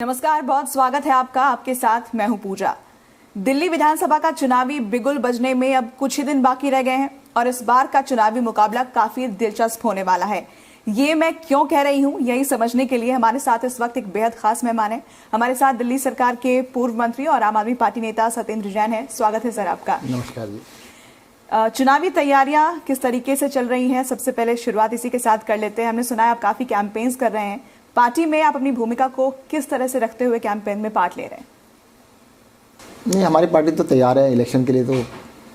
नमस्कार, बहुत स्वागत है आपका। आपके साथ मैं हूं पूजा। दिल्ली विधानसभा का चुनावी बिगुल बजने में अब कुछ ही दिन बाकी रह गए हैं और इस बार का चुनावी मुकाबला काफी दिलचस्प होने वाला है। ये मैं क्यों कह रही हूं, यही समझने के लिए हमारे साथ इस वक्त एक बेहद खास मेहमान है। हमारे साथ दिल्ली सरकार के पूर्व मंत्री और आम आदमी पार्टी नेता सत्येंद्र जैन है। स्वागत है सर आपका। नमस्कार जी। चुनावी तैयारियां किस तरीके से चल रही हैं, सबसे पहले शुरुआत इसी के साथ कर लेते हैं। हमने सुना है आप काफी कैंपेन्स कर रहे हैं। पार्टी में आप अपनी भूमिका को किस तरह से रखते हुए कैंपेन में पार्ट ले रहे हैं? नहीं, हमारी पार्टी तो तैयार है इलेक्शन के लिए। तो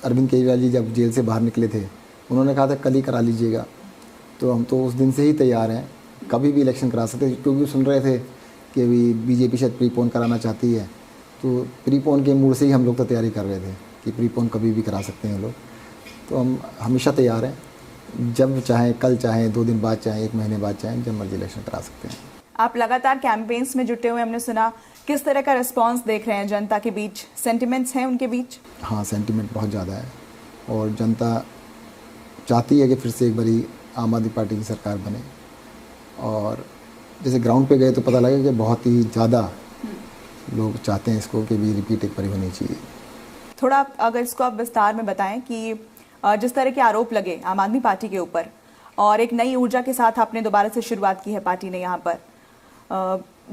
अरविंद केजरीवाल जी जब जेल से बाहर निकले थे, उन्होंने कहा था कल ही करा लीजिएगा, तो हम तो उस दिन से ही तैयार हैं, कभी भी इलेक्शन करा सकते हैं। क्योंकि सुन रहे थे कि अभी बीजेपी शायद प्रीपोन कराना चाहती है, तो प्रीपोन के मूड से ही हम लोग तो तैयारी कर रहे थे कि प्रीपोन कभी भी करा सकते हैं लोग। तो हम हमेशा तैयार हैं, जब चाहें, कल चाहें, 2 दिन बाद चाहें, 1 महीने बाद चाहें, जब मर्जी इलेक्शन करा सकते हैं। आप लगातार कैंपेन्स में जुटे हुए, हमने सुना, किस तरह का रिस्पांस देख रहे हैं जनता के बीच? सेंटिमेंट्स हैं उनके बीच? हाँ, सेंटिमेंट बहुत ज़्यादा है और जनता चाहती है कि फिर से एक बारी आम आदमी पार्टी की सरकार बने। और जैसे ग्राउंड पे गए तो पता लगा कि बहुत ही ज़्यादा लोग चाहते हैं इसको कि भी रिपीट एक बारी होनी चाहिए। थोड़ा अगर इसको आप विस्तार में बताएं कि जिस तरह के आरोप लगे आम आदमी पार्टी के ऊपर और एक नई ऊर्जा के साथ आपने दोबारा से शुरुआत की है पार्टी ने यहाँ पर,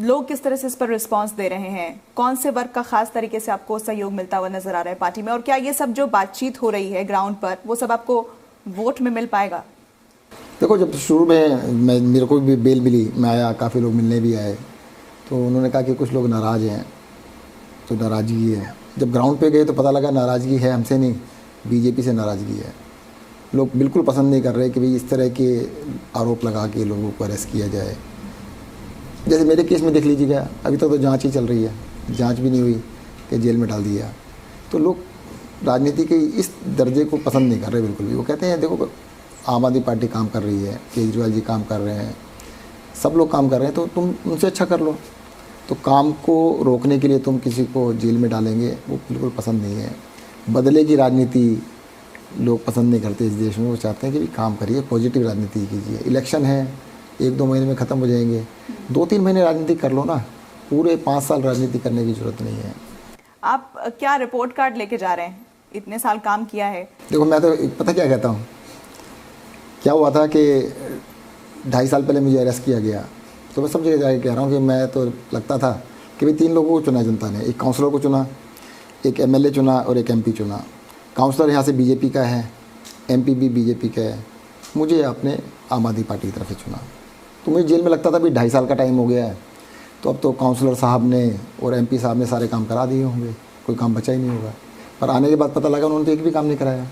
लोग किस तरह से इस पर रिस्पांस दे रहे हैं? कौन से वर्ग का खास तरीके से आपको सहयोग मिलता हुआ नजर आ रहा है पार्टी में? और क्या ये सब जो बातचीत हो रही है ग्राउंड पर, वो सब आपको वोट में मिल पाएगा? देखो, जब शुरू में मेरे को भी बेल मिली, मैं आया, काफ़ी लोग मिलने भी आए, तो उन्होंने कहा कि कुछ लोग नाराज़ हैं, तो नाराज़गी है। जब ग्राउंड पे गए तो पता लगा नाराज़गी है हमसे नहीं, बीजेपी से नाराज़गी है। लोग बिल्कुल पसंद नहीं कर रहे कि भाई इस तरह के आरोप लगा के लोगों को अरेस्ट किया जाए। जैसे मेरे केस में देख लीजिएगा, अभी तक तो जांच ही चल रही है, जांच भी नहीं हुई कि जेल में डाल दिया। तो लोग राजनीति के इस दर्जे को पसंद नहीं कर रहे बिल्कुल भी। वो कहते हैं देखो, आम आदमी पार्टी काम कर रही है, केजरीवाल जी काम कर रहे हैं, सब लोग काम कर रहे हैं, तो तुम उनसे अच्छा कर लो। तो काम को रोकने के लिए तुम किसी को जेल में डालेंगे, वो बिल्कुल पसंद नहीं है। बदले की राजनीति लोग पसंद नहीं करते इस देश में। वो चाहते हैं कि भी काम करिए, पॉजिटिव राजनीति कीजिए। इलेक्शन है, 1-2 महीने में ख़त्म हो जाएंगे, 2-3 महीने राजनीति कर लो ना, पूरे 5 साल राजनीति करने की जरूरत नहीं है। आप क्या रिपोर्ट कार्ड लेके जा रहे हैं? इतने साल काम किया है। देखो, मैं तो पता क्या कहता हूँ, क्या हुआ था कि 2.5 साल पहले मुझे अरेस्ट किया गया, तो मैं सब जगह जाके कह रहा हूँ कि मैं तो लगता था कि भाई 3 लोगों को चुना जनता ने, एक काउंसलर को चुना, एक एमएलए चुना और एक एमपी चुना। काउंसलर यहाँ से बीजेपी का है, एमपी भी बीजेपी का है, मुझे आपने आम आदमी पार्टी की तरफ से चुना। तो मुझे जेल में लगता था भी 2.5 साल का टाइम हो गया है, तो अब तो काउंसलर साहब ने और एमपी साहब ने सारे काम करा दिए होंगे, कोई काम बचा ही नहीं होगा। पर आने के बाद पता लगा उन्होंने तो एक भी काम नहीं कराया,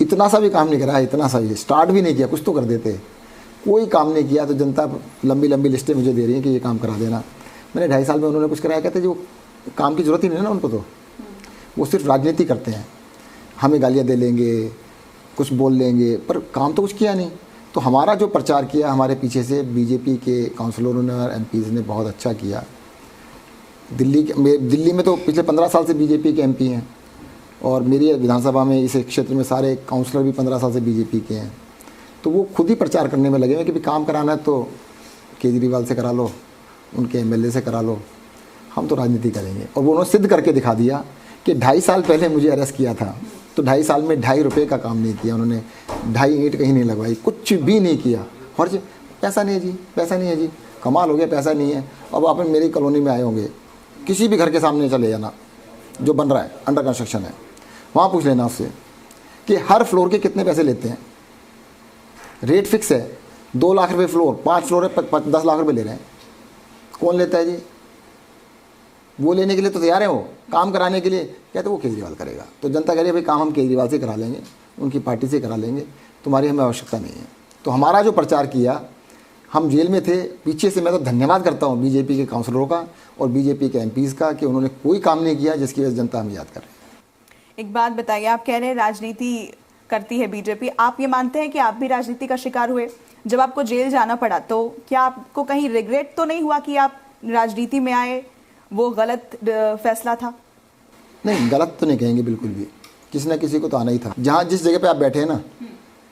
इतना सा भी काम नहीं कराया, इतना सा भी स्टार्ट भी नहीं किया। कुछ तो कर देते, कोई काम नहीं किया। तो जनता लंबी लंबी लिस्टें मुझे दे रही है कि ये काम करा देना। मैंने 2.5 साल में उन्होंने कुछ कराया? कहते जो काम की ज़रूरत ही नहीं है ना उनको, तो वो सिर्फ राजनीति करते हैं, हमें गालियाँ दे लेंगे, कुछ बोल लेंगे, पर काम तो कुछ किया नहीं। तो हमारा जो प्रचार किया हमारे पीछे से बीजेपी के काउंसलरों ने और एमपीज़ ने बहुत अच्छा किया। दिल्ली में तो पिछले 15 साल से बीजेपी के एमपी हैं और मेरी विधानसभा में इस क्षेत्र में सारे काउंसलर भी 15 साल से बीजेपी के हैं। तो वो खुद ही प्रचार करने में लगे हैं कि भी काम कराना है तो केजरीवाल से करा लो, उनके एमएलए से करा लो, हम तो राजनीति करेंगे। और वो उन्होंने सिद्ध करके दिखा दिया कि 2.5 साल पहले मुझे अरेस्ट किया था, तो 2.5 साल में 2.5 रुपये का काम नहीं किया उन्होंने, 2.5 ईंट कहीं नहीं लगवाई, कुछ भी नहीं किया। और पैसा नहीं है जी, पैसा नहीं है जी, कमाल हो गया, पैसा नहीं है। अब आप मेरी कॉलोनी में आए होंगे, किसी भी घर के सामने चले जाना जो बन रहा है, अंडर कंस्ट्रक्शन है, वहाँ पूछ लेना उससे कि हर फ्लोर के कितने पैसे लेते हैं। रेट फिक्स है, 2 लाख रुपये फ्लोर, 5 फ्लोर है, 10 लाख रुपये ले रहे हैं। कौन लेता है जी? वो लेने के लिए तो तैयार है, वो काम कराने के लिए कहते वो केजरीवाल करेगा। तो जनता कह रही है भाई काम हम केजरीवाल से करा लेंगे, उनकी पार्टी से करा लेंगे, तुम्हारी हमें आवश्यकता नहीं है। तो हमारा जो प्रचार किया, हम जेल में थे, पीछे से मैं तो धन्यवाद करता हूँ बीजेपी के काउंसलरों का और बीजेपी के एमपीज़ का कि उन्होंने कोई काम नहीं किया जिसकी वजह से जनता हमें याद कर रही है। एक बात बताइए, आप कह रहे हैं राजनीति करती है बीजेपी, आप ये मानते हैं कि आप भी राजनीति का शिकार हुए? जब आपको जेल जाना पड़ा तो क्या आपको कहीं रिग्रेट तो नहीं हुआ कि आप राजनीति में आए, वो गलत फैसला था? नहीं, गलत तो नहीं कहेंगे बिल्कुल भी, किसी ना किसी को तो आना ही था। जहाँ जिस जगह पे आप बैठे हैं ना,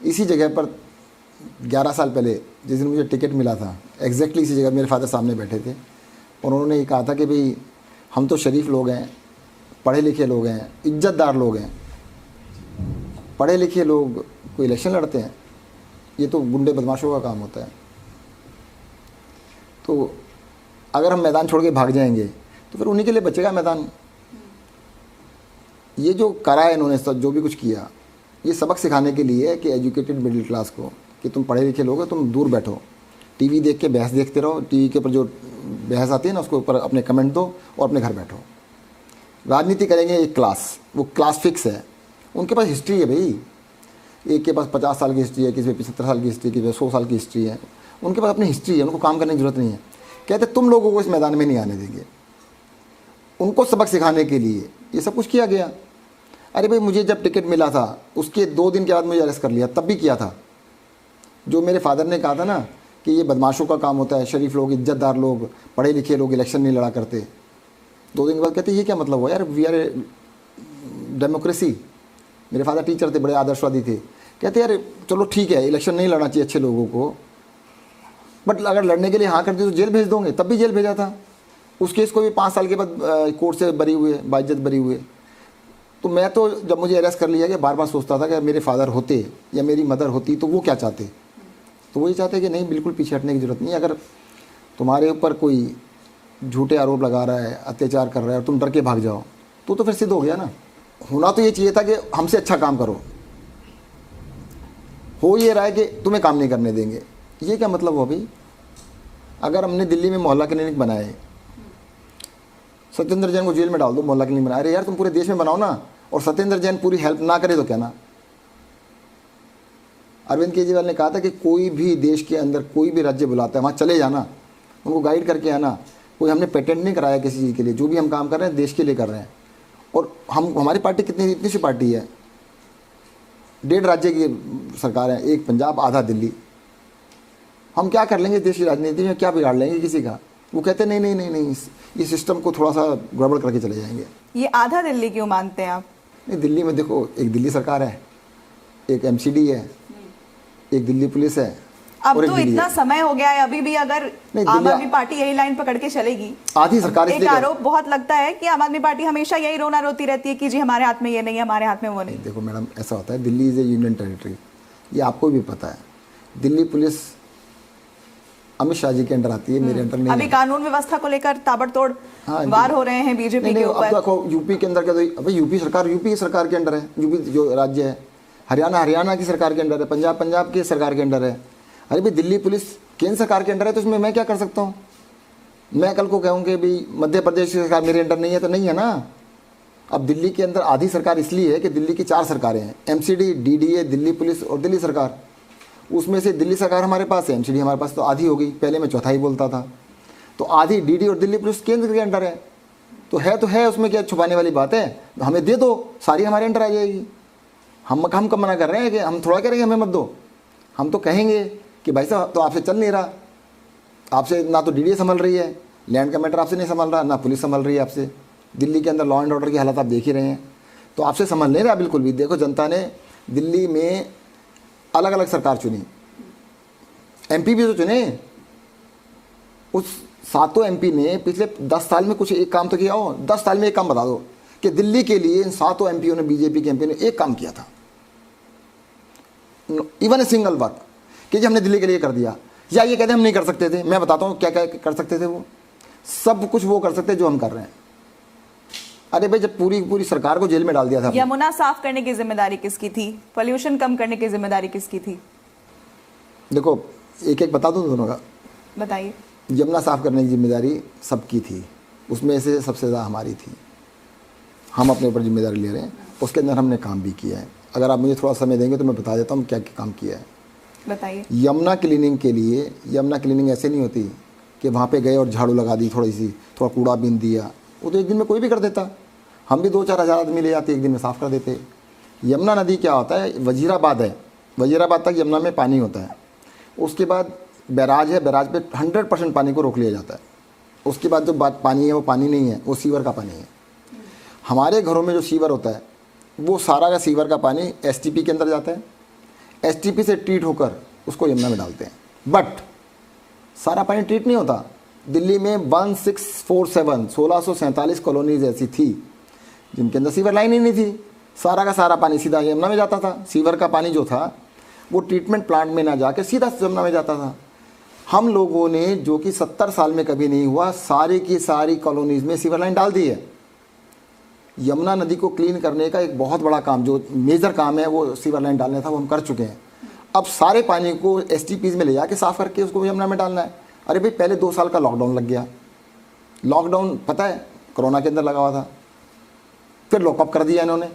इसी जगह पर 11 साल पहले जिस दिन मुझे टिकट मिला था, एग्जैक्टली इसी जगह मेरे फादर सामने बैठे थे और उन्होंने ये कहा था कि भाई हम तो शरीफ लोग हैं, पढ़े लिखे लोग हैं, इज्जतदार लोग हैं, पढ़े लिखे लोग कोई इलेक्शन लड़ते हैं, ये तो गुंडे बदमाशों का काम होता है। तो अगर हम मैदान छोड़ के भाग जाएंगे तो फिर उन्हीं के लिए बचेगा मैदान। ये जो करा है इन्होंने, जो भी कुछ किया, ये सबक सिखाने के लिए है कि एजुकेटेड मिडिल क्लास को, कि तुम पढ़े लिखे लोग हो, तुम दूर बैठो, टीवी देख के बहस देखते रहो, टीवी के ऊपर जो बहस आती है ना उसके ऊपर अपने कमेंट दो और अपने घर बैठो। राजनीति करेंगे एक क्लास, वो क्लास फिक्स है, उनके पास हिस्ट्री है भाई, एक के पास 50 साल की हिस्ट्री है, किसी पे 75 साल की हिस्ट्री, किसी पे 100 साल की हिस्ट्री है, उनके पास अपनी हिस्ट्री है, उनको काम करने की जरूरत नहीं है। कहते तुम लोगों को इस मैदान में नहीं आने देंगे। उनको सबक सिखाने के लिए ये सब कुछ किया गया। अरे भाई मुझे जब टिकट मिला था उसके 2 दिन के बाद मुझे अरेस्ट कर लिया, तब भी किया था। जो मेरे फादर ने कहा था ना कि ये बदमाशों का काम होता है, शरीफ लोग, इज्जतदार लोग, पढ़े लिखे लोग इलेक्शन नहीं लड़ा करते, 2 दिन के बाद कहते ये क्या मतलब हुआ यार, वी आर डेमोक्रेसी। मेरे फादर टीचर थे, बड़े आदर्शवादी थे, कहते यार चलो ठीक है इलेक्शन नहीं लड़ना चाहिए अच्छे लोगों को, बट अगर लड़ने के लिए हाँ करते तो जेल भेज दोगे, तब भी जेल भेजा था। उस केस को भी 5 साल के बाद कोर्ट से बरी हुए, बाइज्जत बरी हुए। तो मैं तो जब मुझे अरेस्ट कर लिया गया बार बार सोचता था कि मेरे फादर होते या मेरी मदर होती तो वो क्या चाहते। तो वो ये चाहते कि नहीं, बिल्कुल पीछे हटने की ज़रूरत नहीं है। अगर तुम्हारे ऊपर कोई झूठे आरोप लगा रहा है, अत्याचार कर रहा है और तुम डर के भाग जाओ तो फिर सिद्ध हो गया ना। होना तो ये चाहिए था कि हमसे अच्छा काम करो, हो ये रहा है कि तुम्हें काम नहीं करने देंगे। ये क्या मतलब हुआ भाई? अगर हमने दिल्ली में मोहल्ला क्लिनिक बनाए, सत्येंद्र जैन को जेल में डाल दो, मोहल्ला क्लिनिक बनाए, अरे यार तुम पूरे देश में बनाओ ना, और सत्येंद्र जैन पूरी हेल्प ना करे तो क्या ना। अरविंद केजरीवाल ने कहा था कि कोई भी देश के अंदर कोई भी राज्य बुलाता है वहाँ चले जाना, उनको गाइड करके आना। कोई हमने पेटेंट नहीं कराया किसी चीज़ के लिए, जो भी हम काम कर रहे हैं देश के लिए कर रहे हैं। और हमारी पार्टी इतनी सी पार्टी है, 1.5 राज्य की सरकार है, एक पंजाब आधा दिल्ली। हम क्या कर लेंगे देश की राजनीति में, क्या बिगाड़ लेंगे किसी का? वो कहते नहीं नहीं नहीं नहीं, ये सिस्टम को थोड़ा सा गड़बड़ करके चले जाएंगे। ये आधा दिल्ली क्यों मानते हैं आप? नहीं, दिल्ली में देखो, एक दिल्ली सरकार है, एक एमसीडी है, एक दिल्ली पुलिस है। अब तो इतना समय हो गया है, अभी भी अगर आम आदमी पार्टी यही लाइन पकड़ के चलेगी, आधी सरकार एक आरोप बहुत लगता है कि आम आदमी पार्टी हमेशा यही रोना रोती रहती है कि जी हमारे हाथ में ये नहीं है, हमारे हाथ में वो नहीं। देखो मैडम, ऐसा होता है, Delhi is A union territory, ये आपको भी पता है। दिल्ली पुलिस अमित शाह जी के अंडर आती है, मेरे अंडर नहीं। अभी कानून व्यवस्था को लेकर ताबड़तोड़ वार हो रहे हैं बीजेपी के ऊपर। अब देखो यूपी के अंदर क्या, तो यूपी सरकार यूपी की सरकार के अंडर है, यूपी जो राज्य है, हरियाणा की सरकार के अंडर है, पंजाब की सरकार के अंडर है। अरे भाई दिल्ली पुलिस केंद्र सरकार के अंडर है, तो उसमें मैं क्या कर सकता हूँ? मैं कल को कहूँ कि भाई मध्य प्रदेश की सरकार मेरे अंडर नहीं है, तो नहीं है ना। अब दिल्ली के अंदर आधी सरकार इसलिए है कि दिल्ली की 4 सरकारें हैं, एमसीडी, डीडीए, दिल्ली पुलिस और दिल्ली सरकार। उसमें से दिल्ली सरकार हमारे पास है, एमसीडी हमारे पास, तो आधी हो गई। पहले मैं चौथाई बोलता था, तो आधी डीडी और दिल्ली पुलिस केंद्र के अंडर है, तो है उसमें क्या छुपाने वाली बात है? हमें दे दो, सारी हमारे अंडर आ जाएगी। हम कब मना कर रहे हैं कि हम थोड़ा कह रहे हैं हमें मत दो। हम तो कहेंगे कि भाई साहब तो आपसे चल नहीं रहा, आपसे ना तो डीडीए संभल रही है, लैंड का मैटर आपसे नहीं संभल रहा, ना पुलिस संभल रही है आपसे। दिल्ली के अंदर लॉ एंड ऑर्डर की हालत आप देख ही रहे हैं, तो आपसे संभल नहीं रहा बिल्कुल भी। देखो जनता ने दिल्ली में अलग अलग सरकार चुनी, एमपी भी तो चुने। उस 7 एमपी ने पिछले 10 साल में कुछ एक काम तो किया हो? 10 साल में एक काम बता दो कि दिल्ली के लिए इन 7 एमपीओ ने, बीजेपी के एमपी ने एक काम किया था, इवन ए सिंगल वर्क, कि जी हमने दिल्ली के लिए कर दिया। या ये कहते हम नहीं कर सकते थे? मैं बताता हूँ क्या क्या कर सकते थे। वो सब कुछ वो कर सकते जो हम कर रहे हैं। अरे भाई जब पूरी सरकार को जेल में डाल दिया था। यमुना साफ करने की जिम्मेदारी किसकी थी? पोल्यूशन कम करने की जिम्मेदारी किसकी थी? देखो एक एक बता दो दोनों का। बताइए। यमुना साफ करने की जिम्मेदारी सबकी थी, उसमें से सबसे ज़्यादा हमारी थी। हम अपने ऊपर जिम्मेदारी ले रहे हैं, उसके अंदर हमने काम भी किया है। अगर आप मुझे थोड़ा समय देंगे तो मैं बता देता हूँ क्या क्या काम किया है। बताइए। यमुना क्लीनिंग के लिए, यमुना क्लीनिंग ऐसे नहीं होती कि वहाँ पे गए और झाड़ू लगा दी, थोड़ा कूड़ा बीन दिया, वो तो एक दिन में कोई भी कर देता। हम भी 2-4 हज़ार आदमी ले जाते, एक दिन में साफ़ कर देते। यमुना नदी क्या होता है, वजीराबाद है, वजीराबाद तक यमुना में पानी होता है। उसके बाद बैराज है, बैराज पे 100% पानी को रोक लिया जाता है। उसके बाद जो पानी है वो पानी नहीं है, वो सीवर का पानी है। हमारे घरों में जो सीवर होता है वो सारा का सीवर का पानी एसटीपी के अंदर जाता है, एसटीपी से ट्रीट होकर उसको यमुना में डालते हैं। बट सारा पानी ट्रीट नहीं होता, दिल्ली में 1647 1647 कॉलोनीज ऐसी थी जिनके अंदर सीवर लाइन ही नहीं थी। सारा का सारा पानी सीधा यमुना में जाता था। सीवर का पानी जो था वो ट्रीटमेंट प्लांट में ना जाके सीधा यमुना में जाता था। हम लोगों ने, जो कि 70 साल में कभी नहीं हुआ, सारी की सारी कॉलोनीज में सीवर लाइन डाल दी है। यमुना नदी को क्लीन करने का एक बहुत बड़ा काम, जो मेजर काम है वो सीवर लाइन डालना था, वो हम कर चुके हैं। अब सारे पानी को एसटीपीज में ले जाके साफ करके उसको यमुना में डालना है। अरे भाई, पहले 2 साल का लॉकडाउन लग गया। लॉकडाउन पता है कोरोना के अंदर लगा हुआ था, फिर लॉकअप कर दिया इन्होंने,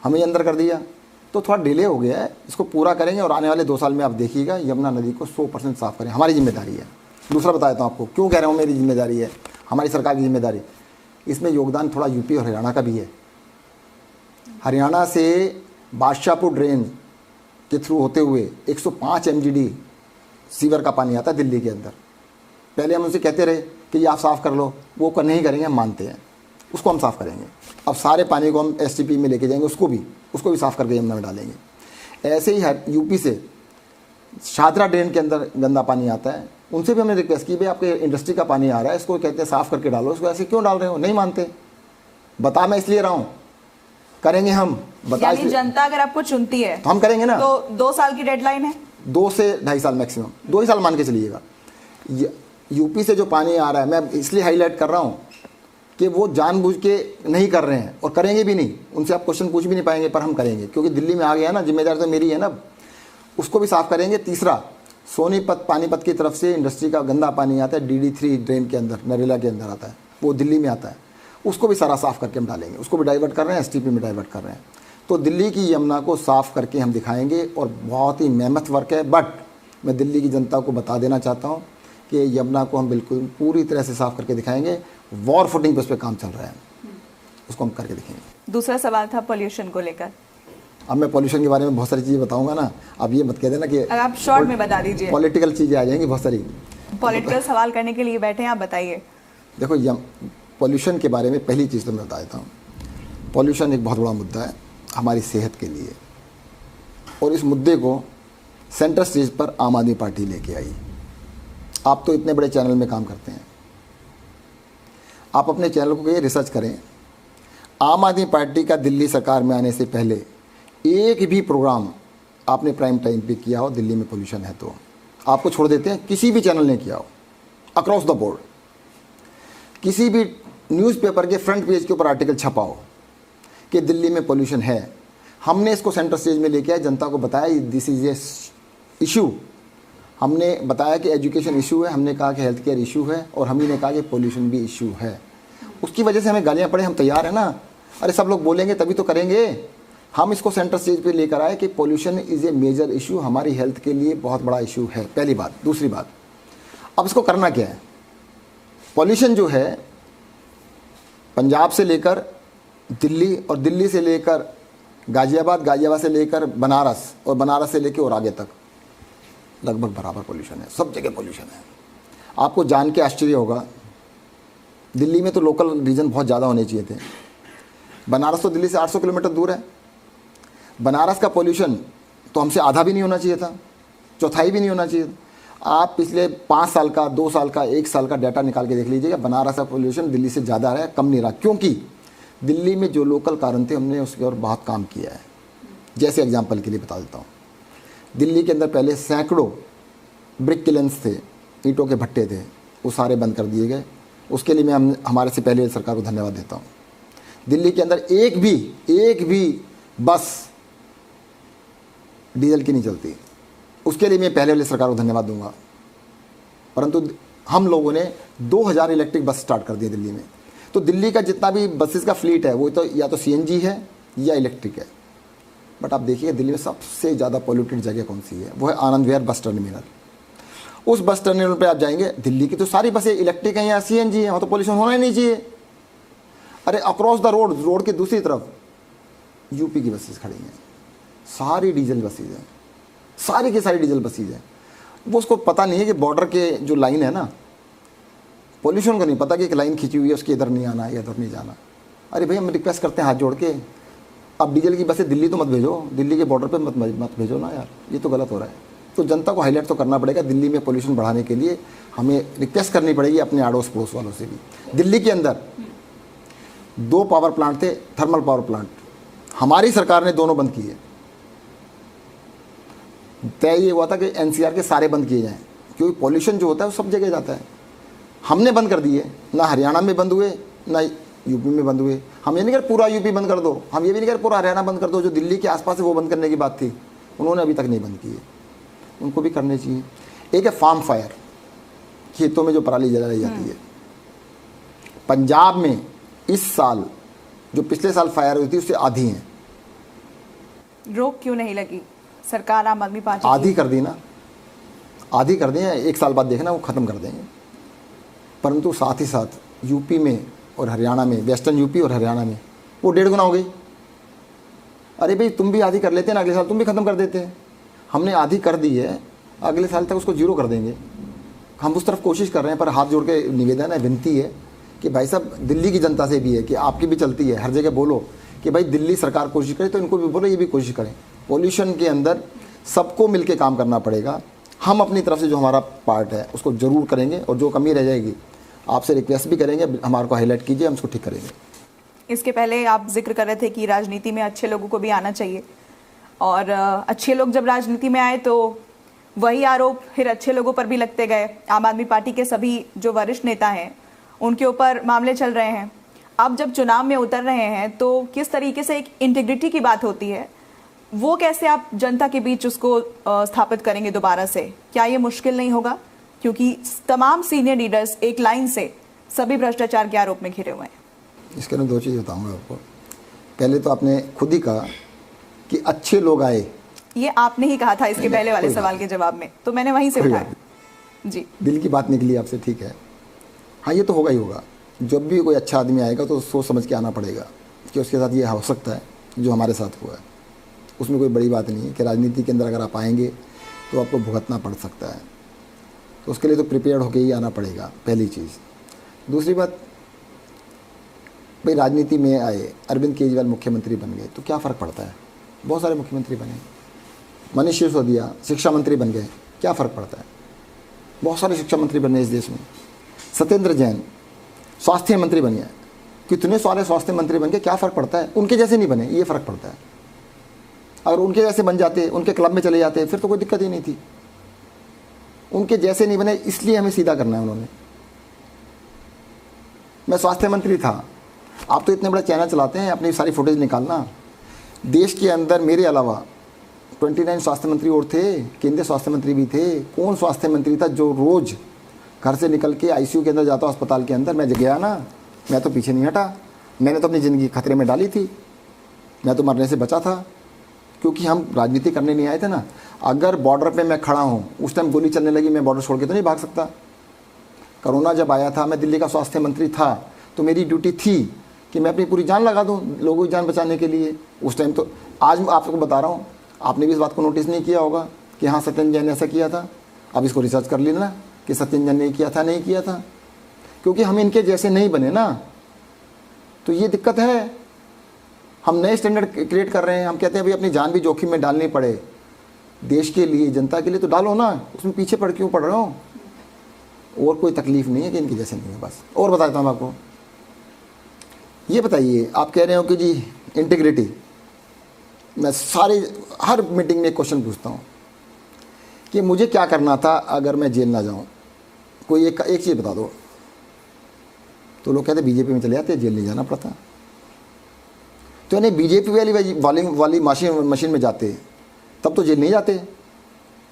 हमें अंदर कर दिया, तो थोड़ा डिले हो गया है। इसको पूरा करेंगे और आने वाले 2 साल में आप देखिएगा यमुना नदी को 100% साफ करें। हमारी जिम्मेदारी है। दूसरा बता देता हूँ आपको क्यों कह रहा हूँ मेरी जिम्मेदारी है, हमारी सरकार की जिम्मेदारी। इसमें योगदान थोड़ा यूपी और हरियाणा का भी है। हरियाणा से बादशाहपुर ड्रेन के थ्रू होते हुए 105 MGD सीवर का पानी आता है दिल्ली के अंदर। पहले हम उनसे कहते रहे कि ये आप साफ़ कर लो, वो नहीं करेंगे, हम मानते हैं, उसको हम साफ़ करेंगे। अब सारे पानी को हम STP में लेके जाएंगे, उसको भी साफ़ करके यमुना में डालेंगे। ऐसे ही यूपी से शादरा ड्रेन के अंदर गंदा पानी आता है, उनसे भी हमने रिक्वेस्ट की, भाई आपके इंडस्ट्री का पानी आ रहा है, इसको कहते हैं साफ़ करके डालो, इसको ऐसे क्यों डाल रहे हो, नहीं मानते। बता मैं इसलिए रहा हूँ, करेंगे हम, बता। यानी जनता अगर आपको चुनती है तो हम करेंगे ना। तो 2 साल की डेडलाइन है, 2 से 2.5 साल मैक्सिमम, 2 ही साल मान के चलिएगा। यूपी से जो पानी आ रहा है, मैं इसलिए हाईलाइट कर रहा हूँ कि वो जानबूझ के नहीं कर रहे हैं और करेंगे भी नहीं। उनसे आप क्वेश्चन पूछ भी नहीं पाएंगे, पर हम करेंगे क्योंकि दिल्ली में आ गया ना, जिम्मेदारी तो मेरी है ना, उसको भी साफ़ करेंगे। तीसरा, सोनीपत पानीपत की तरफ से इंडस्ट्री का गंदा पानी आता है, DD3 ड्रेन के अंदर, नरेला के अंदर आता है, वो दिल्ली में आता है, उसको भी सारा साफ़ करके हम डालेंगे। उसको भी डाइवर्ट कर रहे हैं, STP में डाइवर्ट कर रहे हैं। तो दिल्ली की यमुना को साफ़ करके हम दिखाएंगे और बहुत ही मेहनत वर्क है। बट मैं दिल्ली की जनता को बता देना चाहता हूँ कि यमुना को हम बिल्कुल पूरी तरह से साफ़ करके दिखाएंगे। वॉर फुटिंग पे उस पर काम चल रहा है, उसको हम करके दिखाएंगे। दूसरा सवाल था पॉल्यूशन को लेकर। अब मैं पॉल्यूशन के बारे में बहुत सारी चीज़ें बताऊंगा ना, अब ये मत कह देना कि आप शॉर्ट में बता दीजिए। पॉलिटिकल चीज़ें आ जाएंगी बहुत सारी। पॉलिटिकल सवाल करने के लिए बैठे हैं, आप बताइए। देखो, पॉल्यूशन के बारे में पहली चीज़ तो मैं बता देता हूँ। पॉल्यूशन एक बहुत बड़ा मुद्दा है हमारी सेहत के लिए, और इस मुद्दे को सेंटर स्टेज पर आम आदमी पार्टी लेके आई। आप तो इतने बड़े चैनल में काम करते हैं, आप अपने चैनल को ये रिसर्च करें। आम आदमी पार्टी का दिल्ली सरकार में आने से पहले एक भी प्रोग्राम आपने प्राइम टाइम पे किया हो दिल्ली में पोल्यूशन है तो आपको छोड़ देते हैं, किसी भी चैनल ने किया हो अक्रॉस द बोर्ड। किसी भी न्यूज़पेपर के फ्रंट पेज के ऊपर आर्टिकल छपा हो कि दिल्ली में पोल्यूशन है, हमने इसको सेंटर स्टेज में लेके आए, जनता को बताया दिस इज ए इशू। हमने बताया कि एजुकेशन इशू है, हमने कहा कि हेल्थ केयर इशू है, और हम ही ने कहा कि पोल्यूशन भी इशू है। उसकी वजह से हमें गालियाँ पड़े, हम तैयार हैं ना। अरे सब लोग बोलेंगे तभी तो करेंगे। हम इसको सेंटर स्टेज पे लेकर आए कि pollution is a major issue, हमारी हेल्थ के लिए बहुत बड़ा इशू है, पहली बात। दूसरी बात, अब इसको करना क्या है। पोल्यूशन जो है पंजाब से लेकर दिल्ली, और दिल्ली से लेकर गाजियाबाद, गाजियाबाद से लेकर बनारस, और बनारस से लेकर और आगे तक लगभग बराबर पोल्यूशन है, सब जगह पोल्यूशन है। आपको जान के आश्चर्य होगा, दिल्ली में तो लोकल रीजन बहुत ज़्यादा होने चाहिए थे। बनारस तो दिल्ली से 800 किलोमीटर दूर है। बनारस का पोल्यूशन तो हमसे आधा भी नहीं होना चाहिए था, चौथाई भी नहीं होना चाहिए था। आप पिछले 5 साल का, 2 साल का, 1 साल का डाटा निकाल के देख लीजिएगा, बनारस का पोल्यूशन दिल्ली से ज़्यादा है, कम नहीं रहा। क्योंकि दिल्ली में जो लोकल कारण थे हमने उसके और बहुत काम किया है। जैसे एग्जाम्पल के लिए बता देता हूँ, दिल्ली के अंदर पहले सैकड़ों ब्रिक किलन्स थे, ईंटों के भट्टे थे, वो सारे बंद कर दिए गए। उसके लिए मैं हमारे से पहले सरकार को धन्यवाद देता हूँ। दिल्ली के अंदर एक भी बस डीजल की नहीं चलती, उसके लिए मैं पहले वाली सरकार को धन्यवाद दूंगा। परंतु हम लोगों ने 2000 इलेक्ट्रिक बस स्टार्ट कर दिए दिल्ली में। तो दिल्ली का जितना भी बसेस का फ्लीट है वो तो या तो CNG है या इलेक्ट्रिक है। बट आप देखिए दिल्ली में सबसे ज़्यादा पॉल्यूटेड जगह कौन सी है, वो है आनंद विहार बस टर्मिनल। उस बस टर्मिनल पे आप जाएंगे, दिल्ली की तो सारी बसें इलेक्ट्रिक हैं या CNG है, वहाँ तो पॉल्यूशन होना ही नहीं चाहिए। अरे अक्रॉस द रोड की दूसरी तरफ यूपी की बसेस खड़ी हैं, सारी डीजल बसेज हैं, सारी की सारी डीजल बसेज हैं। वो उसको पता नहीं है कि बॉर्डर के जो लाइन है ना, पॉल्यूशन को नहीं पता कि एक लाइन खींची हुई है, उसके इधर नहीं आना है, इधर नहीं जाना। अरे भाई हम रिक्वेस्ट करते हैं हाथ जोड़ के, अब डीजल की बसें दिल्ली तो मत भेजो, दिल्ली के बॉर्डर पे मत भेजो ना यार, ये तो गलत हो रहा है। तो जनता को हाईलाइट तो करना पड़ेगा। दिल्ली में पोल्यूशन बढ़ाने के लिए हमें रिक्वेस्ट करनी पड़ेगी अपने आड़ोस पड़ोस वालों से भी। दिल्ली के अंदर 2 पावर प्लांट थे, थर्मल पावर प्लांट, हमारी सरकार ने दोनों बंद किए। तय ये हुआ था कि एनसीआर के सारे बंद किए जाएं, क्योंकि पॉल्यूशन जो होता है वो सब जगह जाता है। हमने बंद कर दिए, ना हरियाणा में बंद हुए ना यूपी में बंद हुए। हम ये नहीं कर पूरा यूपी बंद कर दो, हम ये भी नहीं कर पूरा हरियाणा बंद कर दो। जो दिल्ली के आसपास है वो बंद करने की बात थी, उन्होंने अभी तक नहीं बंद किए, उनको भी करने चाहिए। एक है फार्म फायर, खेतों में जो पराली जलाई जाती है। पंजाब में इस साल जो पिछले साल फायर हुई थी उससे आधी हैं। रोक क्यों नहीं लगी सरकार आम आदमी पार्टी की? आधी कर दी ना, आधी कर दी है, 1 साल बाद देखना वो ख़त्म कर देंगे। परंतु साथ ही साथ यूपी में और हरियाणा में, वेस्टर्न यूपी और हरियाणा में वो 1.5 गुना हो गई। अरे भाई तुम भी आधी कर लेते हैं ना, अगले साल तुम भी ख़त्म कर देते हैं। हमने आधी कर दी है, अगले साल तक उसको 0 कर देंगे। हम उस तरफ कोशिश कर रहे हैं, पर हाथ जोड़ के निवेदन है, विनती है कि भाई साहब दिल्ली की जनता से भी है कि आपकी भी चलती है, हर जगह बोलो कि भाई दिल्ली सरकार कोशिश करे तो इनको भी बोलो ये भी कोशिश करें। पॉल्यूशन के अंदर सबको मिलके काम करना पड़ेगा। हम अपनी तरफ से जो हमारा पार्ट है उसको ज़रूर करेंगे, और जो कमी रह जाएगी आपसे रिक्वेस्ट भी करेंगे, हमारे को हाईलाइट कीजिए, हम उसको ठीक करेंगे। इसके पहले आप जिक्र कर रहे थे कि राजनीति में अच्छे लोगों को भी आना चाहिए, और अच्छे लोग जब राजनीति में आए तो वही आरोप फिर अच्छे लोगों पर भी लगते गए। आम आदमी पार्टी के सभी जो वरिष्ठ नेता हैं उनके ऊपर मामले चल रहे हैं। अब जब चुनाव में उतर रहे हैं तो किस तरीके से एक इंटीग्रिटी की बात होती है, वो कैसे आप जनता के बीच उसको स्थापित करेंगे दोबारा से? क्या ये मुश्किल नहीं होगा? क्योंकि तमाम सीनियर लीडर्स एक लाइन से सभी भ्रष्टाचार के आरोप में घिरे हुए हैं। इसके अंदर 2 चीज़ बताऊंगा आपको। पहले तो आपने खुद ही कहा कि अच्छे लोग आए, ये आपने ही कहा था इसके पहले वाले सवाल के जवाब में, तो मैंने वहीं से उठाया। जी, दिल की बात निकली आपसे, ठीक है। हाँ, ये तो होगा ही होगा। जब भी कोई अच्छा आदमी आएगा तो सोच समझ के आना पड़ेगा कि उसके साथ ये हो सकता है जो हमारे साथ हुआ है। उसमें कोई बड़ी बात नहीं है कि राजनीति के अंदर अगर आप आएंगे तो आपको भुगतना पड़ सकता है, तो उसके लिए तो प्रिपेयर्ड होकर ही आना पड़ेगा, पहली चीज़। दूसरी बात, भाई राजनीति में आए, अरविंद केजरीवाल मुख्यमंत्री बन गए तो क्या फ़र्क पड़ता है? बहुत सारे मुख्यमंत्री बने, मनीष सिसोदिया शिक्षा मंत्री बन गए, क्या फ़र्क पड़ता है? बहुत सारे शिक्षा मंत्री बने इस देश में। सत्येंद्र जैन स्वास्थ्य मंत्री बन गए, कितने सारे स्वास्थ्य मंत्री बन गए, क्या फ़र्क पड़ता है? उनके जैसे नहीं बने, ये फ़र्क पड़ता है। अगर उनके जैसे बन जाते, उनके क्लब में चले जाते, फिर तो कोई दिक्कत ही नहीं थी। उनके जैसे नहीं बने, इसलिए हमें सीधा करना है उन्होंने। मैं स्वास्थ्य मंत्री था, आप तो इतने बड़े चैनल चलाते हैं, अपनी सारी फुटेज निकालना। देश के अंदर मेरे अलावा 29 स्वास्थ्य मंत्री और थे, केंद्रीय स्वास्थ्य मंत्री भी थे। कौन स्वास्थ्य मंत्री था जो रोज़ घर से निकल के आईसीयू के अंदर जाता, अस्पताल के अंदर? मैं गया ना, मैं तो पीछे नहीं हटा, मैंने तो अपनी ज़िंदगी खतरे में डाली थी, मैं तो मरने से बचा था, क्योंकि हम राजनीति करने नहीं आए थे ना। अगर बॉर्डर पे मैं खड़ा हूँ, उस टाइम गोली चलने लगी, मैं बॉर्डर छोड़ के तो नहीं भाग सकता। कोरोना जब आया था, मैं दिल्ली का स्वास्थ्य मंत्री था, तो मेरी ड्यूटी थी कि मैं अपनी पूरी जान लगा दूँ लोगों की जान बचाने के लिए उस टाइम। तो आज मैं आपको बता रहा हूँ, आपने भी इस बात को नोटिस नहीं किया होगा कि हाँ सत्येंद्र जैन ने ऐसा किया था। अब इसको रिसर्च कर लेना कि सत्येंद्र जैन ने किया था नहीं किया था, क्योंकि हम इनके जैसे नहीं बने ना, तो ये दिक्कत है। हम नए स्टैंडर्ड क्रिएट कर रहे हैं। हम कहते हैं भाई अपनी जान भी जोखिम में डालनी पड़े देश के लिए, जनता के लिए, तो डालो ना, उसमें पीछे पड़ क्यों पड़ रहे हो? और कोई तकलीफ नहीं है कि इनके जैसे नहीं है, बस। और बता देता हूँ आपको, ये बताइए, आप कह रहे हो कि जी इंटीग्रिटी, मैं हर मीटिंग में एक क्वेश्चन पूछता हूँ कि मुझे क्या करना था अगर मैं जेल ना जाऊँ? कोई एक चीज़ बता दो। तो लोग कहते बीजेपी में चले जाते, जेल नहीं जाना पड़ता। तो यानी बीजेपी वाली मशीन में जाते तब तो जेल नहीं जाते,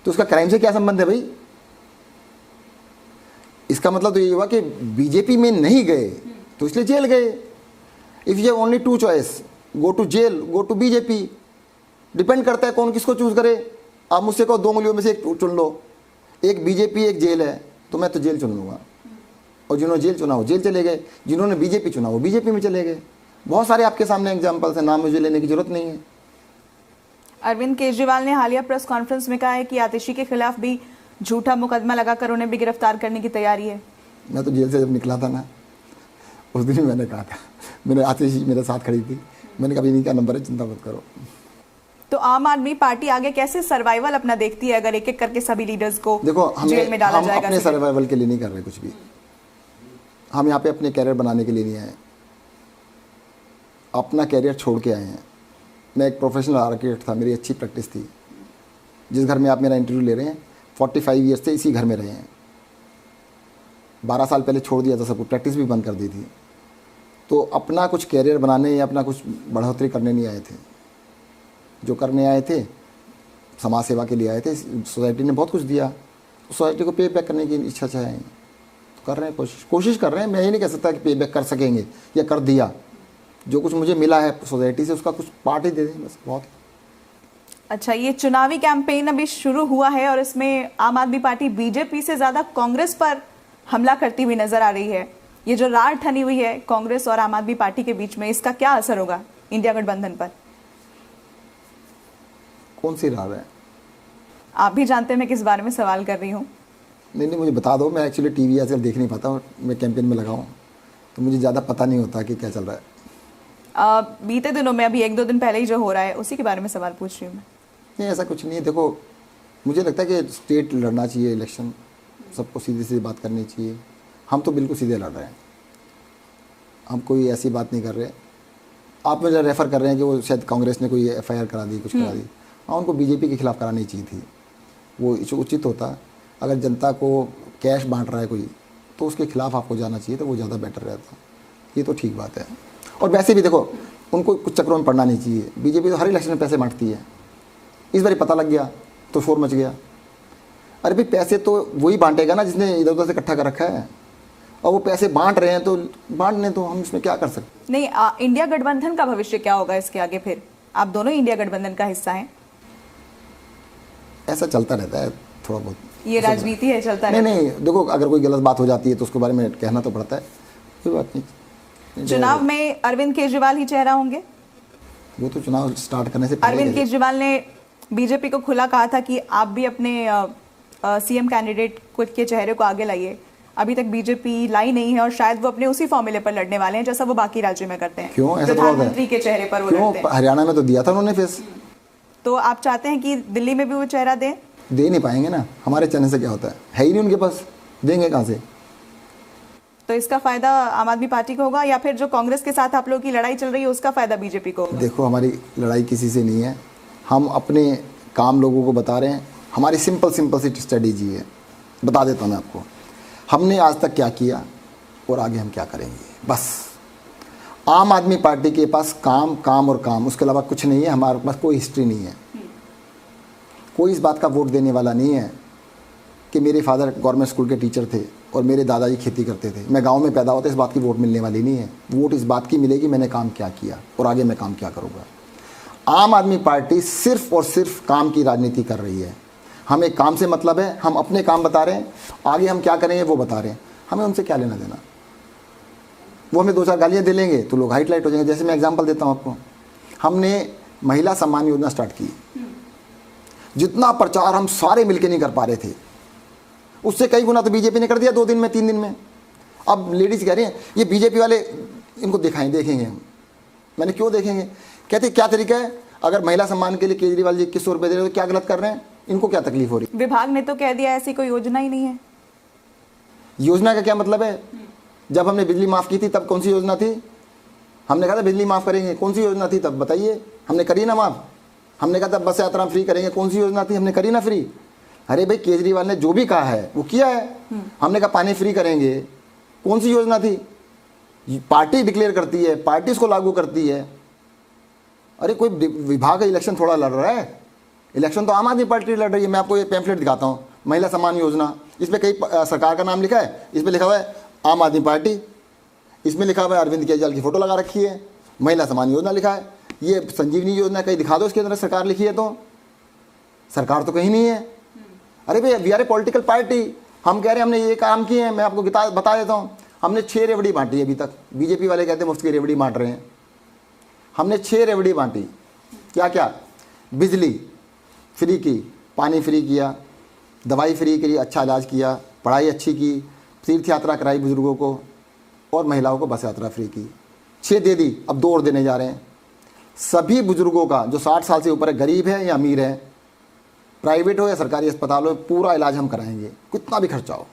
तो उसका क्राइम से क्या संबंध है भाई? इसका मतलब तो ये हुआ कि बीजेपी में नहीं गए तो इसलिए जेल गए। If you have only 2 choice, go to jail, go to BJP. Depend करता है कौन किसको चूज़ करे। आप मुझसे कहो 2 उंगलियों में से एक चुन लो, एक बीजेपी एक जेल है, तो मैं तो जेल चुन लूँगा। और जिन्होंने जेल चुना वो जेल चले गए, जिन्होंने बीजेपी चुना वो बीजेपी में चले गए। बहुत सारे आपके सामने एग्जाम्पल्स हैं, नाम मुझे लेने की जरूरत नहीं है। अरविंद केजरीवाल ने हालिया प्रेस कॉन्फ्रेंस में कहा है कि आतिशी के खिलाफ भी झूठा मुकदमा लगाकर उन्हें भी गिरफ्तार करने की तैयारी है। मैं तो जेल से जब निकला था ना, उस दिन ही मैंने कहा था, मैंने आतिशी मेरे साथ खड़ी थी, मैंने कभी नहीं कहा नंबर है, चिंता मत करो। तो आम आदमी पार्टी आगे कैसे सर्वाइवल अपना देखती है अगर एक एक करके सभी लीडर्स को देखो जेल में डाला हम जाएगा? अपने सर्वाइवल के लिए नहीं कर रहे कुछ भी। हम यहाँ पे अपने कैरियर बनाने के लिए नहीं आए, अपना कैरियर छोड़ के आए हैं। मैं एक प्रोफेशनल आर्किटेक्ट था, मेरी अच्छी प्रैक्टिस थी। जिस घर में आप मेरा इंटरव्यू ले रहे हैं 45 ईयर्स से इसी घर में रहे हैं। 12 साल पहले छोड़ दिया था सब कुछ, प्रैक्टिस भी बंद कर दी थी। तो अपना कुछ कैरियर बनाने या अपना कुछ बढ़ोतरी करने नहीं आए थे। जो करने आए थे समाज सेवा के लिए आए थे। सोसाइटी ने बहुत कुछ दिया, सोसाइटी को पे बैक करने की इच्छा से आए हैं, तो कर रहे हैं, कोशिश कर रहे हैं। मैं ये नहीं कह सकता कि पे बैक कर सकेंगे या कर दिया। जो कुछ मुझे मिला है सोसाइटी से उसका कुछ पार्ट ही दे दें बस, बहुत। अच्छा, ये चुनावी कैंपेन अभी शुरू हुआ है और इसमें आम आदमी पार्टी बीजेपी से ज्यादा कांग्रेस पर हमला करती हुई नजर आ रही है। ये जो रार ठनी हुई है कांग्रेस और आम आदमी पार्टी के बीच में, इसका क्या असर होगा इंडिया गठबंधन पर? कौन सी रार है? आप भी जानते हैं मैं किस बारे में सवाल कर रही हूँ। नहीं, मुझे बता दो। मैं एक्चुअली टीवी आजकल देख नहीं पाता, मैं कैंपेन में लगा हूँ तो मुझे ज़्यादा पता नहीं होता कि क्या चल रहा है। बीते दिनों में अभी 1-2 दिन पहले ही जो हो रहा है उसी के बारे में सवाल पूछ रही हूँ मैं। नहीं, ऐसा कुछ नहीं है। देखो, मुझे लगता है कि स्टेट लड़ना चाहिए इलेक्शन, सबको सीधी सीधी बात करनी चाहिए। हम तो बिल्कुल सीधे लड़ रहे हैं, हम कोई ऐसी बात नहीं कर रहे। आप मुझे रेफ़र कर रहे हैं कि वो शायद कांग्रेस ने कोई FIR करा दी, कुछ करा दी। हाँ, उनको बीजेपी के खिलाफ करानी चाहिए थी, वो उचित होता। अगर जनता को कैश बांट रहा है कोई तो उसके खिलाफ आपको जाना चाहिए, तो वो ज़्यादा बेटर रहता। ये तो ठीक बात है। और वैसे भी देखो, उनको कुछ चक्रों में पड़ना नहीं चाहिए। बीजेपी तो हर इलेक्शन में पैसे बांटती है। इस बार पता लग गया तो शोर मच गया। अरे भाई, पैसे तो वही बांटेगा ना जिसने इधर उधर से इकट्ठा कर रखा है, और वो पैसे बांट रहे हैं तो बांटने, तो हम इसमें क्या कर सकते? नहीं, इंडिया गठबंधन का भविष्य क्या होगा इसके आगे? फिर आप दोनों इंडिया गठबंधन का हिस्सा हैं। ऐसा चलता रहता है थोड़ा बहुत, ये राजनीति है, चलता नहीं नहीं, देखो अगर कोई गलत बात हो जाती है तो उसके बारे में कहना तो पड़ता है, कोई बात नहीं। चुनाव में अरविंद केजरीवाल ही चेहरा होंगे? वो तो चुनाव स्टार्ट करने से पहले अरविंद केजरीवाल ने बीजेपी को खुला कहा था कि आप भी अपने CM कैंडिडेट के चेहरे को आगे लाइए। अभी तक बीजेपी लाई नहीं है और शायद वो अपने उसी फॉर्मूले पर लड़ने वाले हैं जैसा वो बाकी राज्यों में करते हैं। क्यों ऐसा? प्रधानमंत्री के चेहरे पर वो लड़ते हैं। हरियाणा में तो दिया था उन्होंने फेस। तो आप चाहते हैं कि दिल्ली में भी वो चेहरा दें? दे नहीं पाएंगे ना, हमारे चैनल से क्या होता है ही नहीं उनके पास, देंगे कहाँ से? तो इसका फायदा आम आदमी पार्टी को होगा या फिर जो कांग्रेस के साथ आप लोगों की लड़ाई चल रही है उसका फायदा बीजेपी को होगा? देखो, हमारी लड़ाई किसी से नहीं है, हम अपने काम लोगों को बता रहे हैं। हमारी सिंपल सी स्ट्रेटेजी है, बता देता हूँ मैं आपको। हमने आज तक क्या किया और आगे हम क्या करेंगे, बस। आम आदमी पार्टी के पास काम काम और काम, उसके अलावा कुछ नहीं है। हमारे पास कोई हिस्ट्री नहीं है। कोई इस बात का वोट देने वाला नहीं है कि मेरे फादर गवर्नमेंट स्कूल के टीचर थे और मेरे दादाजी खेती करते थे, मैं गांव में पैदा होता, इस बात की वोट मिलने वाली नहीं है। वोट इस बात की मिलेगी मैंने काम क्या किया और आगे मैं काम क्या करूँगा। आम आदमी पार्टी सिर्फ और सिर्फ काम की राजनीति कर रही है। हमें काम से मतलब है, हम अपने काम बता रहे हैं, आगे हम क्या करेंगे वो बता रहे हैं। हमें उनसे क्या लेना देना। वो हमें 2-4 गालियाँ दे लेंगे तो लोग हाइट लाइट हो जाएंगे। जैसे मैं एग्जांपल देता हूँ आपको, हमने महिला सम्मान योजना स्टार्ट की। जितना प्रचार हम सारे मिलके नहीं कर पा रहे थे, उससे कई गुना तो बीजेपी ने कर दिया 2 दिन में, 3 दिन में। अब लेडीज कह रही हैं ये बीजेपी वाले, इनको देखेंगे हम। मैंने क्यों देखेंगे? कहते क्या तरीका है, अगर महिला सम्मान के लिए केजरीवाल जी 2100 रुपये दे रहे हो तो क्या गलत कर रहे हैं, इनको क्या तकलीफ हो रही? विभाग ने तो कह दिया ऐसी कोई योजना ही नहीं है। योजना का क्या मतलब है? जब हमने बिजली माफ़ की थी तब कौन सी योजना थी? हमने कहा था बिजली माफ़ करेंगे, कौन सी योजना थी तब बताइए? हमने करी ना माफ़। हमने कहा था बस यात्रा फ्री करेंगे, कौन सी योजना थी? हमने करी ना फ्री। अरे भाई, केजरीवाल ने जो भी कहा है वो किया है। हमने कहा पानी फ्री करेंगे, कौन सी योजना थी? पार्टी डिक्लेयर करती है, पार्टी इसको लागू करती है। अरे कोई विभाग का इलेक्शन थोड़ा लड़ रहा है, इलेक्शन तो आम आदमी पार्टी लड़ रही है। मैं आपको ये पैम्फलेट दिखाता हूँ, महिला सम्मान योजना, इस पर कई सरकार का नाम लिखा है, इस पर लिखा हुआ है आम आदमी पार्टी, इसमें लिखा हुआ है अरविंद केजरीवाल की फोटो लगा रखी है, महिला सम्मान योजना लिखा है। ये संजीवनी योजना कहीं दिखा दो इसके अंदर सरकार लिखी है, तो सरकार तो कहीं नहीं है। अरे भाई, we are a political party, हम कह रहे हैं हमने ये काम किए हैं। मैं आपको बता देता हूँ, हमने 6 रेवड़ी बांटी अभी तक। बीजेपी वाले कहते हैं मुफ्त की रेवड़ी बांट रहे हैं, हमने 6 रेवड़ी बांटी। क्या क्या? बिजली फ्री की, पानी फ्री किया, दवाई फ्री की, अच्छा इलाज किया, पढ़ाई अच्छी की, तीर्थ यात्रा कराई बुजुर्गों को, और महिलाओं को बस यात्रा फ्री की। 6 दे दी, अब 2 और देने जा रहे हैं। सभी बुजुर्गों का जो 60 साल से ऊपर है, गरीब है या अमीर है, प्राइवेट हो या सरकारी अस्पताल हो, पूरा इलाज हम कराएंगे, कितना भी खर्चा हो।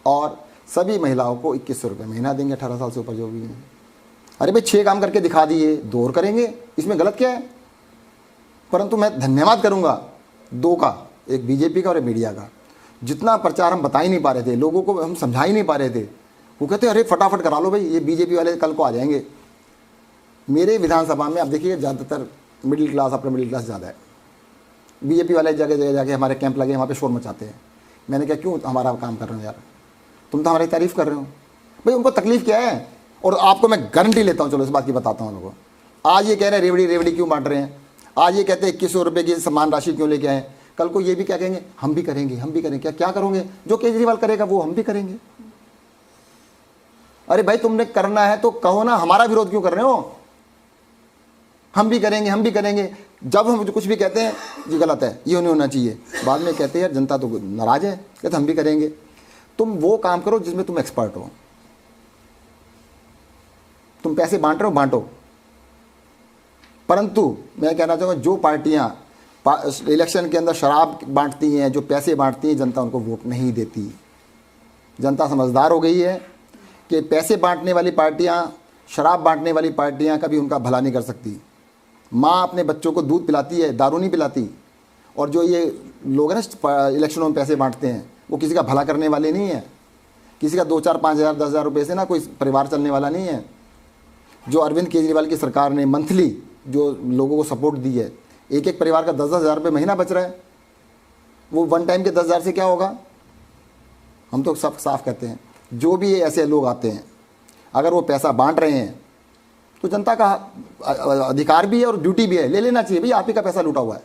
और सभी महिलाओं को 2100 रुपये महीना देंगे, 18 साल से ऊपर जो भी है। अरे भाई 6 काम करके दिखा दिए, 2 और करेंगे, इसमें गलत क्या है? परंतु मैं धन्यवाद करूंगा 2 का, एक बीजेपी का और एक मीडिया का। जितना प्रचार हम बता ही नहीं पा रहे थे, लोगों को हम समझा ही नहीं पा रहे थे, वो कहते अरे फटाफट करा लो भाई, ये बीजेपी वाले कल को आ जाएंगे। मेरे विधानसभा में आप देखिए ज़्यादातर middle class, upper middle class ज़्यादा है। बीजेपी वाले जगह जगह जाके हमारे कैंप लगे, वहाँ पे शोर मचाते हैं। मैंने कहा क्यों हमारा काम कर रहे हो यार, तुम तो हमारी तारीफ़ कर रहे हो भाई, उनको तकलीफ़ क्या है? और आपको मैं गारंटी लेता हूँ, चलो इस बात की बताता हूँ उनको। आज ये कह रहे हैं रेवड़ी रेवड़ी क्यों बांट रहे हैं, आज ये कहते हैं 2100 रुपये की सम्मान राशि क्यों लेके आए, कल को ये भी क्या कहेंगे, हम भी करेंगे, हम भी करेंगे। क्या करोगे? जो केजरीवाल करेगा वो हम भी करेंगे। अरे भाई तुमने करना है तो कहो ना, हमारा विरोध क्यों कर रहे हो? हम भी करेंगे, हम भी करेंगे। जब हम कुछ भी कहते हैं जी गलत है, ये नहीं होना चाहिए, बाद में कहते हैं यार जनता तो नाराज है, कहते हम भी करेंगे। तुम वो काम करो जिसमें तुम एक्सपर्ट हो। तुम पैसे बांट रहे हो, बांटो। परंतु मैं कहना चाहूँगा जो पार्टियां इलेक्शन के अंदर शराब बांटती हैं, जो पैसे बांटती हैं, जनता उनको वोट नहीं देती। जनता समझदार हो गई है कि पैसे बांटने वाली पार्टियां, शराब बांटने वाली पार्टियां कभी उनका भला नहीं कर सकती। माँ अपने बच्चों को दूध पिलाती है, दारू नहीं पिलाती। और जो ये लोग हैं ना इलेक्शनों में पैसे बांटते हैं, वो किसी का भला करने वाले नहीं है। किसी का 2-4, 5,000, 10,000 रुपये से ना कोई परिवार चलने वाला नहीं है। जो अरविंद केजरीवाल की सरकार ने मंथली जो लोगों को सपोर्ट दी है, एक एक परिवार का 10-10 हज़ार रुपये महीना बच रहा है। वो वन टाइम के 10,000 से क्या होगा? हम तो सब साफ कहते हैं, जो भी ऐसे लोग आते हैं अगर वो पैसा बांट रहे हैं तो जनता का अधिकार भी है और ड्यूटी भी है, ले लेना चाहिए। भाई आप ही का पैसा लूटा हुआ है,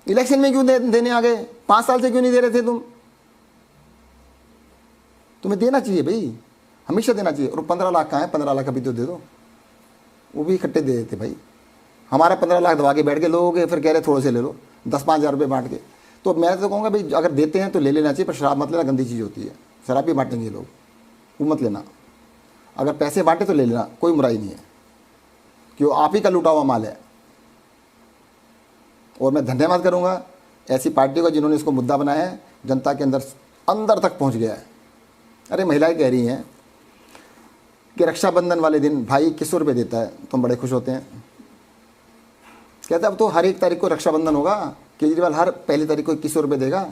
इलेक्शन में क्यों देने आ गए? 5 साल से क्यों नहीं दे रहे थे तुम? तुम्हें देना चाहिए भाई, हमेशा देना चाहिए। और 15 लाख कहाँ है? 15 लाख अभी तो दे दो, वो भी इकट्ठे दे देते भाई। हमारा 15 लाख दबा के बैठ के लोगों के, फिर कह रहे थोड़े से ले लो, 10-5 हज़ार रुपये बांट के। तो मैं तो कहूँगा भाई अगर देते हैं तो ले लेना चाहिए, पर शराब मत लेना, गंदी चीज़ होती है। शराब भी बांटेंगे लोग, वो मत लेना। अगर पैसे बांटे तो ले लेना, कोई बुराई नहीं है, क्यों आप ही का लूटा हुआ माल है। और मैं धन्यवाद करूंगा ऐसी पार्टियों का जिन्होंने इसको मुद्दा बनाया है, जनता के अंदर तक पहुंच गया है। अरे महिलाएं कह रही हैं कि रक्षाबंधन वाले दिन भाई 2100 रुपये देता है तो हम बड़े खुश होते हैं। कहते अब तो हर 1 तारीख को रक्षाबंधन होगा, केजरीवाल हर पहली तारीख को 2100 रुपये देगा।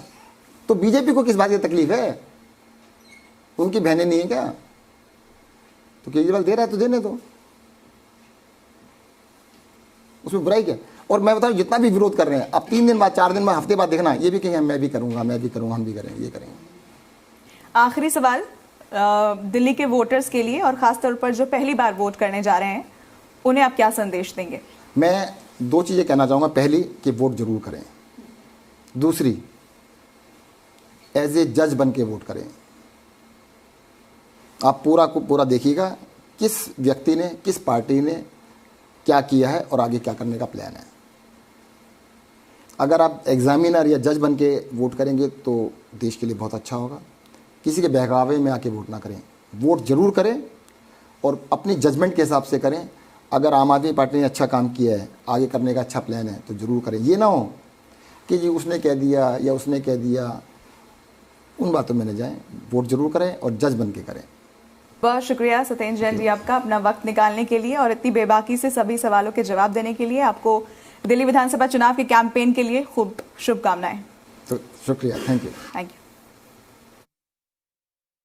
तो बीजेपी को किस बात की तकलीफ है? उनकी बहनें नहीं है क्या? तो केजरीवाल दे रहा है तो देने दो, उसमें बुराई क्या? और मैं बताऊं जितना भी विरोध कर रहे हैं, अब 3 दिन बाद, 4 दिन बाद, हफ्ते बाद देखना, ये भी कहेंगे मैं भी करूंगा, मैं भी करूंगा, हम भी करेंगे, ये करेंगे। आखिरी सवाल दिल्ली के वोटर्स के लिए, और खासतौर पर जो पहली बार वोट करने जा रहे हैं, उन्हें आप क्या संदेश देंगे? मैं 2 चीज़ें कहना चाहूँगा। पहली कि वोट जरूर करें, दूसरी एज ए जज बन के वोट करें। आप पूरा को पूरा देखिएगा किस व्यक्ति ने, किस पार्टी ने क्या किया है और आगे क्या करने का प्लान है। अगर आप एग्जामिनर या जज बन के वोट करेंगे तो देश के लिए बहुत अच्छा होगा। किसी के बहकावे में आके वोट ना करें, वोट जरूर करें और अपनी जजमेंट के हिसाब से करें। अगर आम आदमी पार्टी ने अच्छा काम किया है, आगे करने का अच्छा प्लान है तो ज़रूर करें। ये ना हो कि जी उसने कह दिया या उसने कह दिया, उन बातों में न जाएं। वोट जरूर करें और जज बन के करें। बहुत शुक्रिया सत्येंद्र जैन जी आपका अपना वक्त निकालने के लिए और इतनी बेबाकी से सभी सवालों के जवाब देने के लिए। आपको दिल्ली विधानसभा चुनाव के कैंपेन के लिए खूब शुभकामनाएं। तो शुक्रिया, थैंक यू।